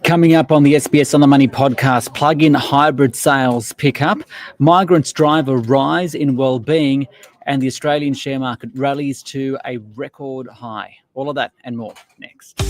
Coming up on the SBS On The Money podcast, plug-in hybrid sales pick up, migrants drive a rise in well-being, and the Australian share market rallies to a record high. All of that and more next.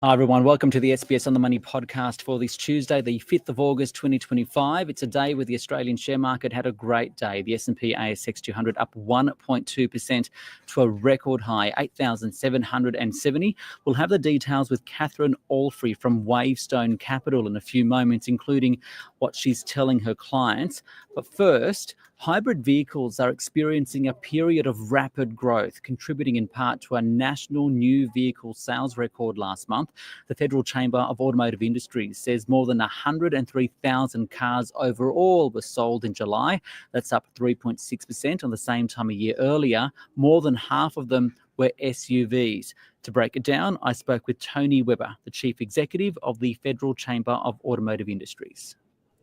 Hi everyone, welcome to the SBS On The Money podcast for this Tuesday, the 5th of August 2025. It's a day where the Australian share market had a great day. The S&P ASX 200 up 1.2% to a record high, 8,770. We'll have the details with Catherine Allfrey from Wavestone Capital in a few moments, including what she's telling her clients. But first, hybrid vehicles are experiencing a period of rapid growth, contributing in part to a national new vehicle sales record last month. The Federal Chamber of Automotive Industries says more than 103,000 cars overall were sold in July. That's up 3.6% on the same time a year earlier. More than half of them were SUVs. To break it down, I spoke with Tony Webber, the Chief Executive of the Federal Chamber of Automotive Industries.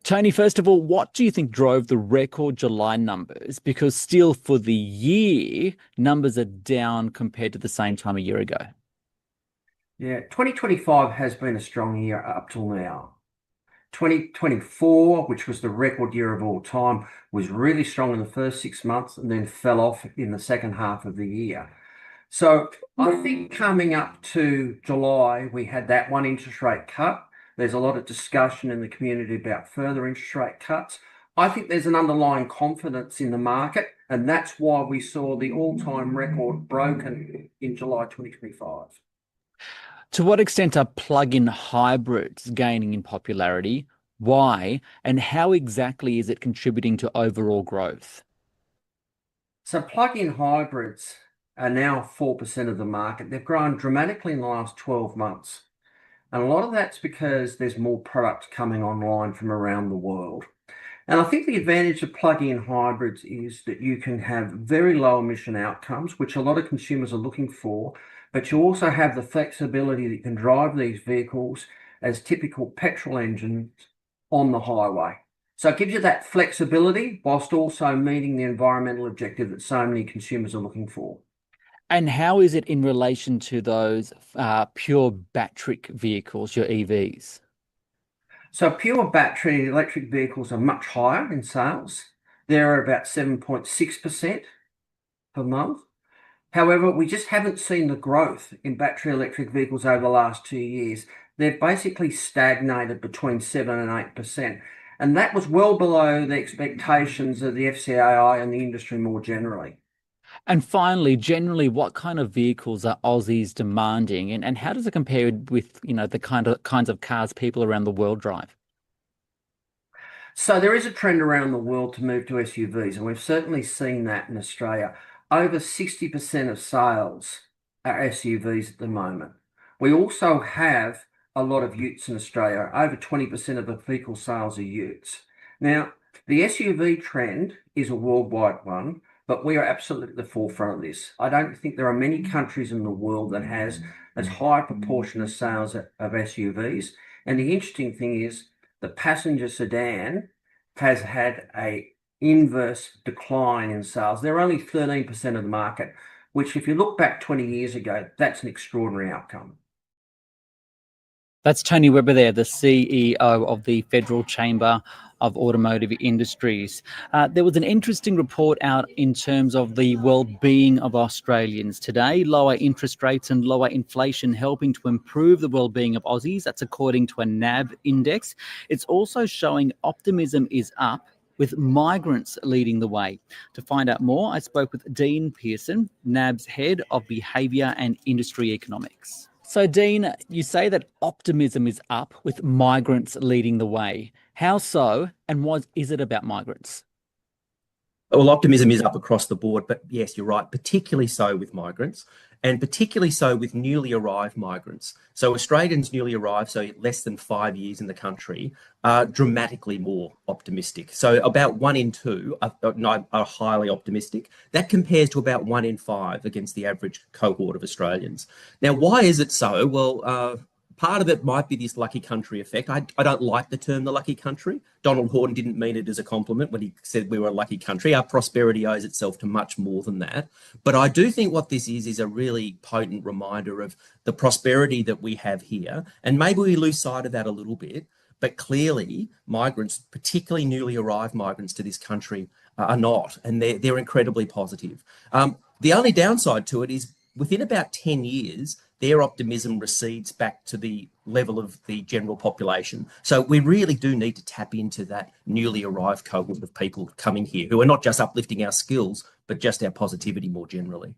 Tony, first of all, what do you think drove the record July numbers? Because still for the year, numbers are down compared to the same time a year ago. Yeah, 2025 has been a strong year up till now. 2024, which was the record year of all time, was really strong in the first 6 months and then fell off in the second half of the year. So I think coming up to July, we had that one interest rate cut. There's a lot of discussion in the community about further interest rate cuts. I think there's an underlying confidence in the market, and that's why we saw the all-time record broken in July 2025. To what extent are plug-in hybrids gaining in popularity? Why? And how exactly is it contributing to overall growth? So plug-in hybrids are now 4% of the market. They've grown dramatically in the last 12 months. And a lot of that's because there's more product coming online from around the world. And I think the advantage of plug-in hybrids is that you can have very low emission outcomes, which a lot of consumers are looking for, but you also have the flexibility that you can drive these vehicles as typical petrol engines on the highway. So it gives you that flexibility whilst also meeting the environmental objective that so many consumers are looking for. And how is it in relation to those pure battery vehicles, your EVs? So pure battery electric vehicles are much higher in sales. They're about 7.6% per month. However, we just haven't seen the growth in battery electric vehicles over the last 2 years. They've basically stagnated between 7 and 8%. And that was well below the expectations of the FCAI and the industry more generally. And finally, generally, what kind of vehicles are Aussies demanding, and how does it compare with, the kinds of cars people around the world drive? So there is a trend around the world to move to SUVs, and we've certainly seen that in Australia. Over 60% of sales are SUVs at the moment. We also have a lot of utes in Australia. Over 20% of the vehicle sales are utes. Now, the SUV trend is a worldwide one, but we are absolutely at the forefront of this. I don't think there are many countries in the world that has as high a proportion of sales of SUVs. And the interesting thing is the passenger sedan has had an inverse decline in sales. They're only 13% of the market, which if you look back 20 years ago, that's an extraordinary outcome. That's Tony Webber there, the CEO of the Federal Chamber of Automotive Industries. There was an interesting report out in terms of the well-being of Australians today. Lower interest rates and lower inflation helping to improve the well-being of Aussies. That's according to a NAB index. It's also showing optimism is up, with migrants leading the way. To find out more, I spoke with Dean Pearson, NAB's head of behaviour and industry economics. So, Dean, you say that optimism is up with migrants leading the way. How so, and what is it about migrants? Well, optimism is up across the board, but yes, you're right, particularly so with migrants and particularly so with newly arrived migrants. So Australians newly arrived, so less than 5 years in the country, are dramatically more optimistic. So about 1 in 2 are highly optimistic. That compares to about 1 in 5 against the average cohort of Australians. Now, why is it so? Well, part of it might be this lucky country effect. I don't like the term the lucky country. Donald Horton didn't mean it as a compliment when he said we were a lucky country. Our prosperity owes itself to much more than that. But I do think what this is a really potent reminder of the prosperity that we have here. And maybe we lose sight of that a little bit. But clearly, migrants, particularly newly arrived migrants to this country, are not. And they're incredibly positive. The only downside to it is within about 10 years, their optimism recedes back to the level of the general population. So we really do need to tap into that newly arrived cohort of people coming here who are not just uplifting our skills, but just our positivity more generally.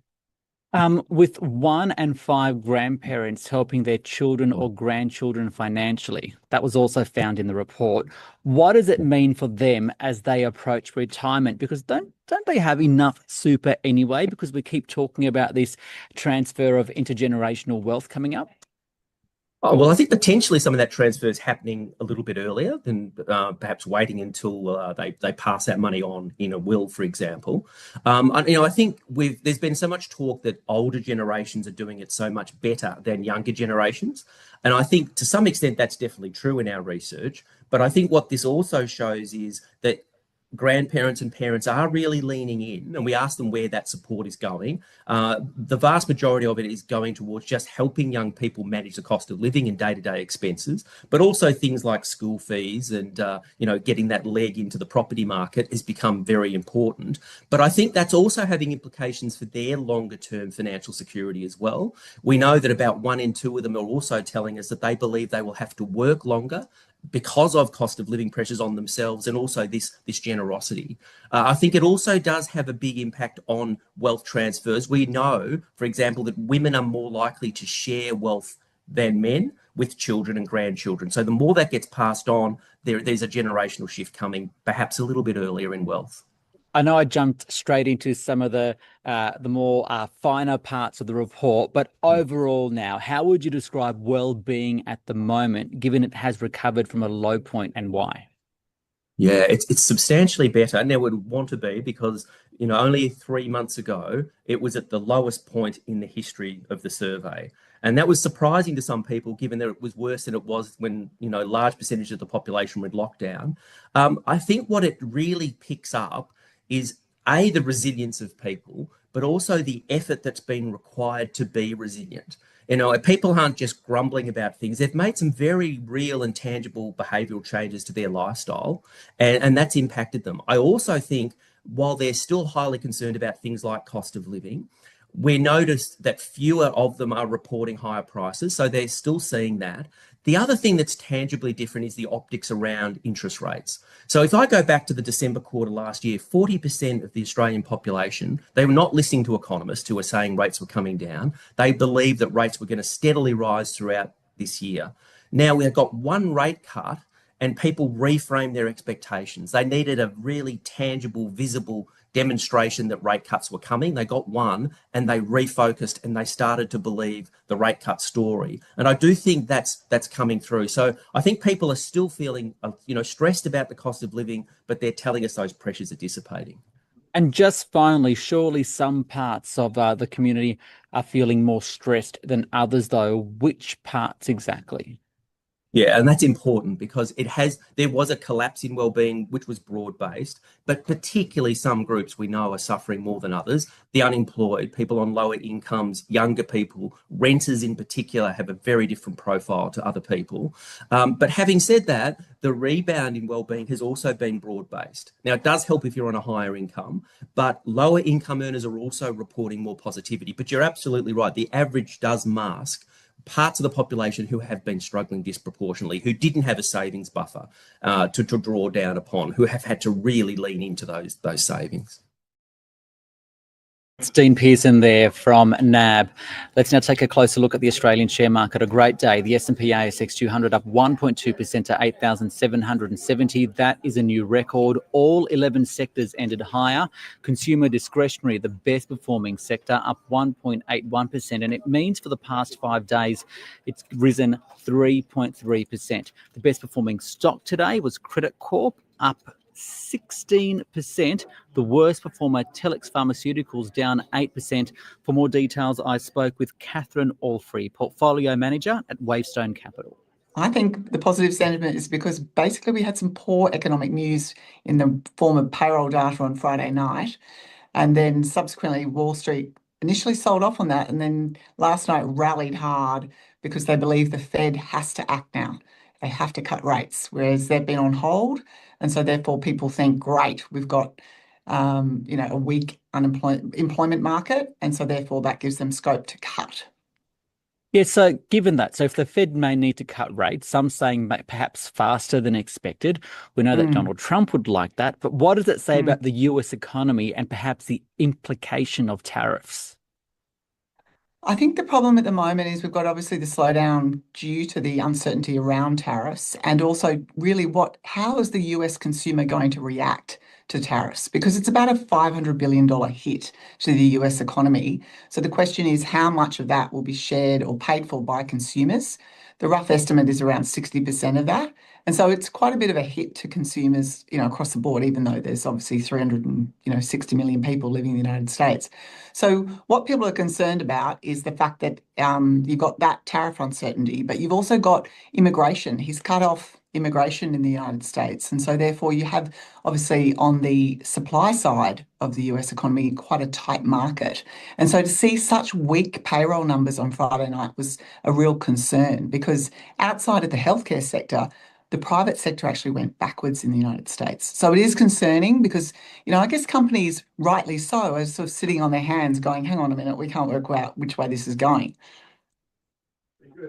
With 1 in 5 grandparents helping their children or grandchildren financially, that was also found in the report. What does it mean for them as they approach retirement? Because don't they have enough super anyway? Because we keep talking about this transfer of intergenerational wealth coming up. Oh, well, I think potentially some of that transfer is happening a little bit earlier than perhaps waiting until they pass that money on in a will, for example. I think there's been so much talk that older generations are doing it so much better than younger generations. And I think to some extent that's definitely true in our research. But I think what this also shows is that grandparents and parents are really leaning in, and we ask them where that support is going. The vast majority of it is going towards just helping young people manage the cost of living and day-to-day expenses, but also things like school fees and getting that leg into the property market has become very important. But I think that's also having implications for their longer-term financial security as well. We know that about 1 in 2 of them are also telling us that they believe they will have to work longer because of cost of living pressures on themselves and also this generosity. I think it also does have a big impact on wealth transfers. We know, for example, that women are more likely to share wealth than men with children and grandchildren. So the more that gets passed on, there's a generational shift coming, perhaps a little bit earlier in wealth. I know I jumped straight into some of the more finer parts of the report, but overall now, how would you describe well-being at the moment, given it has recovered from a low point, and why? Yeah, it's substantially better. Now it would want to be because, only 3 months ago, it was at the lowest point in the history of the survey. And that was surprising to some people, given that it was worse than it was when, large percentage of the population were in lockdown. I think what it really picks up is A, the resilience of people, but also the effort that's been required to be resilient. People aren't just grumbling about things. They've made some very real and tangible behavioural changes to their lifestyle, and that's impacted them. I also think while they're still highly concerned about things like cost of living, we noticed that fewer of them are reporting higher prices, so they're still seeing that. The other thing that's tangibly different is the optics around interest rates. So if I go back to the December quarter last year, 40% of the Australian population, they were not listening to economists who were saying rates were coming down. They believed that rates were going to steadily rise throughout this year. Now we've got one rate cut and people reframe their expectations. They needed a really tangible, visible demonstration that rate cuts were coming. They got one and they refocused and they started to believe the rate cut story. And I do think that's coming through. So I think people are still feeling, stressed about the cost of living, but they're telling us those pressures are dissipating. And just finally, surely some parts of the community are feeling more stressed than others, though. Which parts exactly? Yeah, and that's important because there was a collapse in wellbeing, which was broad-based, but particularly some groups we know are suffering more than others. The unemployed, people on lower incomes, younger people, renters in particular have a very different profile to other people. But having said that, the rebound in wellbeing has also been broad-based. Now, it does help if you're on a higher income, but lower income earners are also reporting more positivity. But you're absolutely right. The average does mask parts of the population who have been struggling disproportionately, who didn't have a savings buffer to draw down upon, who have had to really lean into those savings. It's Dean Pearson there from NAB. Let's now take a closer look at the Australian share market. A great day. The S&P ASX 200 up 1.2% to 8,770. That is a new record. All 11 sectors ended higher. Consumer discretionary, the best performing sector, up 1.81%. And it means for the past 5 days, it's risen 3.3%. The best performing stock today was Credit Corp, up 16%. The worst performer, Telix Pharmaceuticals, down 8%. For more details, I spoke with Catherine Allfrey, Portfolio Manager at Wavestone Capital. I think the positive sentiment is because basically we had some poor economic news in the form of payroll data on Friday night, and then subsequently Wall Street initially sold off on that, and then last night rallied hard because they believe the Fed has to act now. They have to cut rates, whereas they've been on hold. And so therefore people think, great, we've got a weak employment market. And so therefore that gives them scope to cut. Yeah, so given that, so if the Fed may need to cut rates, some saying perhaps faster than expected. We know that Donald Trump would like that. But what does it say about the US economy and perhaps the implication of tariffs? I think the problem at the moment is we've got obviously the slowdown due to the uncertainty around tariffs, and also really how is the US consumer going to react to tariffs? Because it's about a $500 billion hit to the US economy. So the question is how much of that will be shared or paid for by consumers? The rough estimate is around 60% of that. And so it's quite a bit of a hit to consumers, across the board, even though there's obviously 360 million people living in the United States. So what people are concerned about is the fact that you've got that tariff uncertainty, but you've also got immigration. He's cut off immigration in the United States. And so therefore you have obviously on the supply side of the US economy quite a tight market. And so to see such weak payroll numbers on Friday night was a real concern, because outside of the healthcare sector, the private sector actually went backwards in the United States. So it is concerning because, I guess companies, rightly so, are sort of sitting on their hands going, hang on a minute, we can't work out which way this is going.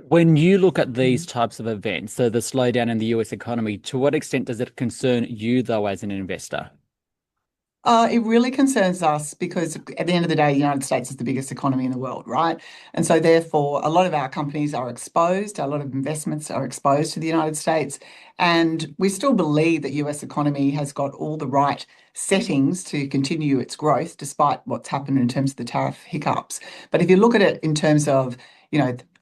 When you look at these types of events, so the slowdown in the US economy, to what extent does it concern you, though, as an investor? It really concerns us because at the end of the day, the United States is the biggest economy in the world, right? And so therefore, a lot of our companies are exposed, a lot of investments are exposed to the United States. And we still believe that US economy has got all the right settings to continue its growth, despite what's happened in terms of the tariff hiccups. But if you look at it in terms of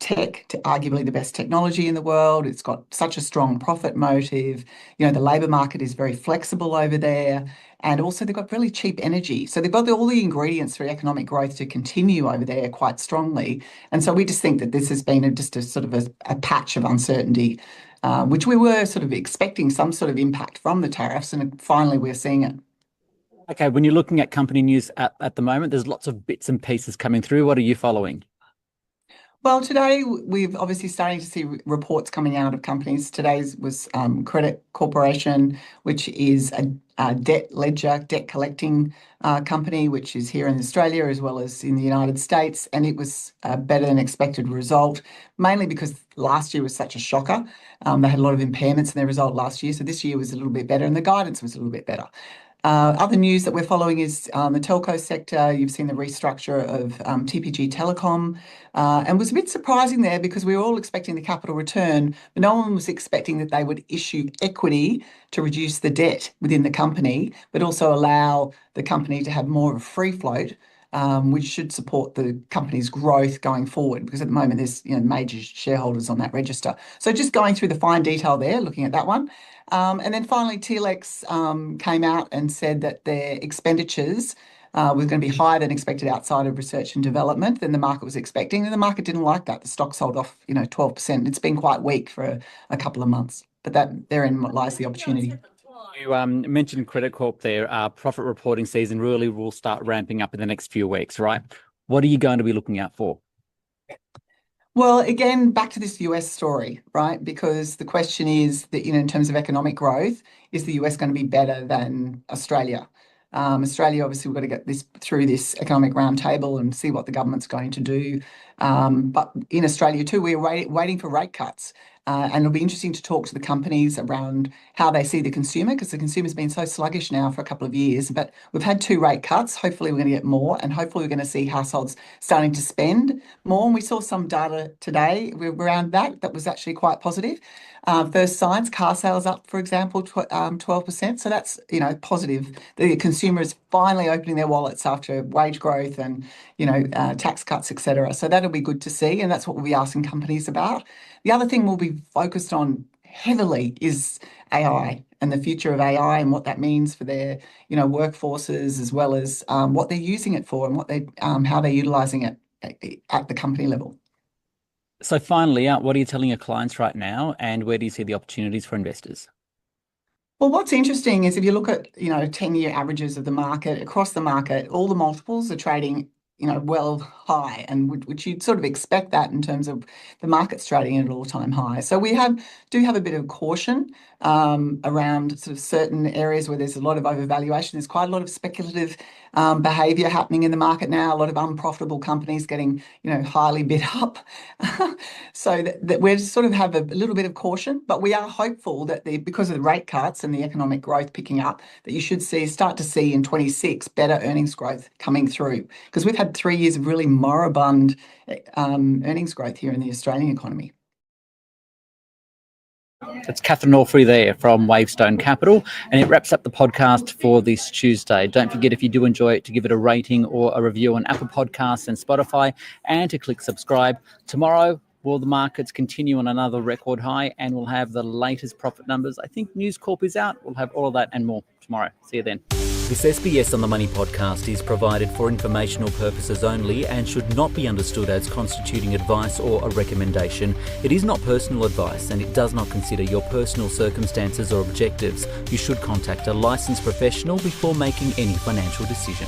tech, arguably the best technology in the world. It's got such a strong profit motive. The labour market is very flexible over there. And also they've got really cheap energy. So they've got all the ingredients for economic growth to continue over there quite strongly. And so we just think that this has been just a sort of a patch of uncertainty, which we were sort of expecting some sort of impact from the tariffs. And finally, we're seeing it. Okay, when you're looking at company news at the moment, there's lots of bits and pieces coming through. What are you following? Well, today we've obviously starting to see reports coming out of companies. Today's was Credit Corporation, which is a debt ledger, debt collecting company, which is here in Australia as well as in the United States. And it was a better than expected result, mainly because last year was such a shocker. They had a lot of impairments in their result last year. So this year was a little bit better and the guidance was a little bit better. Other news that we're following is the telco sector. You've seen the restructure of TPG Telecom, and was a bit surprising there because we were all expecting the capital return, but no one was expecting that they would issue equity to reduce the debt within the company, but also allow the company to have more of a free float, which should support the company's growth going forward, because at the moment there's major shareholders on that register. So just going through the fine detail there, looking at that one. And then finally, Telix came out and said that their expenditures was going to be higher than expected outside of research and development than the market was expecting. And the market didn't like that. The stock sold off, 12%. It's been quite weak for a couple of months, but therein lies the opportunity. You mentioned Credit Corp there. Profit reporting season really will start ramping up in the next few weeks, right? What are you going to be looking out for? Well, again, back to this US story, right? Because the question is that, in terms of economic growth, is the US going to be better than Australia? Australia, obviously, we've got to get this through this economic roundtable and see what the government's going to do. But in Australia too, we're waiting for rate cuts. And it'll be interesting to talk to the companies around how they see the consumer, because the consumer's been so sluggish now for a couple of years. But we've had 2 rate cuts. Hopefully we're going to get more, and hopefully we're going to see households starting to spend more. And we saw some data today around that was actually quite positive. First signs, car sales up, for example, 12%. So that's, positive. The consumer is finally opening their wallets after wage growth and, tax cuts, etc. So that'll be good to see, and that's what we'll be asking companies about. The other thing we'll be focused on heavily is AI and the future of AI and what that means for their, workforces, as well as what they're using it for and what how they're utilising it at the company level. So finally, what are you telling your clients right now, and where do you see the opportunities for investors? Well, what's interesting is if you look at, 10-year averages of the market, across the market, all the multiples are trading, well high, and which you'd sort of expect that in terms of the market's trading at an all-time high. So we do have a bit of caution around sort of certain areas where there's a lot of overvaluation. There's quite a lot of speculative behaviour happening in the market now, a lot of unprofitable companies getting, highly bid up. So that we sort of have a little bit of caution, but we are hopeful that because of the rate cuts and the economic growth picking up, that you should start to see in 26 better earnings growth coming through, because we've had 3 years of really moribund earnings growth here in the Australian economy. That's Catherine Allfrey there from Wavestone Capital, and it wraps up the podcast for this Tuesday. Don't forget, if you do enjoy it, to give it a rating or a review on Apple Podcasts and Spotify, and to click subscribe. Tomorrow, will the markets continue on another record high, and we'll have the latest profit numbers. I think News Corp is out. We'll have all of that and more tomorrow. See you then. This SBS on the Money podcast is provided for informational purposes only and should not be understood as constituting advice or a recommendation. It is not personal advice, and it does not consider your personal circumstances or objectives. You should contact a licensed professional before making any financial decision.